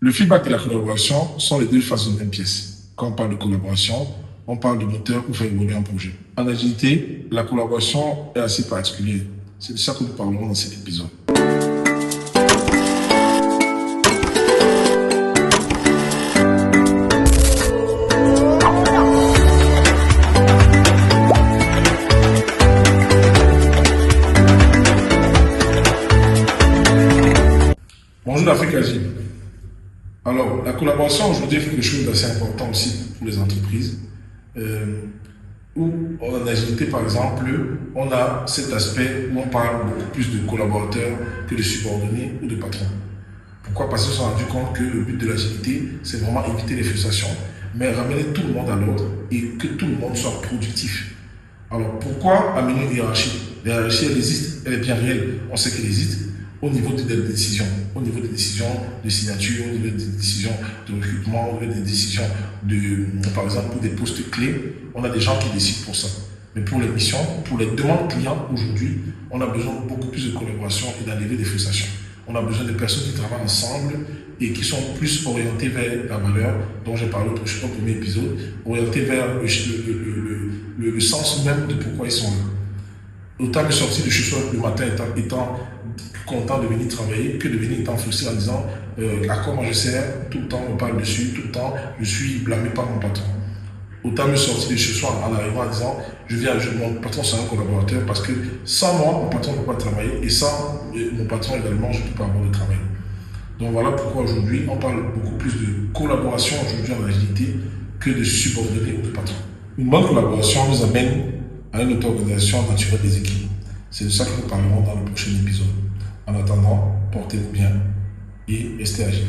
Le feedback et la collaboration sont les deux faces d'une même pièce. Quand on parle de collaboration, on parle de moteur pour faire évoluer un projet. En agilité, la collaboration est assez particulière. C'est de ça que nous parlerons dans cet épisode. Bonjour l'Afrique Agile. Alors, la collaboration aujourd'hui est quelque chose d'assez important aussi pour les entreprises. Où en agilité, par exemple, on a cet aspect où on parle beaucoup plus de collaborateurs que de subordonnés ou de patrons. Pourquoi? Parce qu'ils se sont rendus compte que le but de l'agilité, c'est vraiment éviter les frustrations, mais ramener tout le monde à l'ordre et que tout le monde soit productif. Alors, pourquoi amener une hiérarchie? La hiérarchie, elle existe, elle est bien réelle, on sait qu'elle existe. Au niveau des décisions, de signature, au niveau des décisions de recrutement, au niveau des décisions par exemple, pour des postes clés, on a des gens qui décident pour ça. Mais pour les missions, pour les demandes clients aujourd'hui, on a besoin de beaucoup plus de collaboration et d'enlever des frustrations. On a besoin de personnes qui travaillent ensemble et qui sont plus orientées vers la valeur dont j'ai parlé au premier épisode, orientées vers le sens même de pourquoi ils sont là. Autant me sortir de chez soi le matin étant content de venir travailler que de venir étant frustré en disant à quoi moi je sers, tout le temps on me parle dessus, tout le temps je suis blâmé par mon patron. Autant me sortir de chez soi en arrivant en disant mon patron c'est un collaborateur parce que sans moi mon patron ne peut pas travailler et sans mon patron également je ne peux pas avoir de travail. Donc voilà pourquoi aujourd'hui on parle beaucoup plus de collaboration aujourd'hui en agilité que de subordonner ou de patron. Une bonne collaboration nous amène à une auto-organisation naturelle des équipes. C'est de ça que nous parlerons dans le prochain épisode. En attendant, portez-vous bien et restez agiles.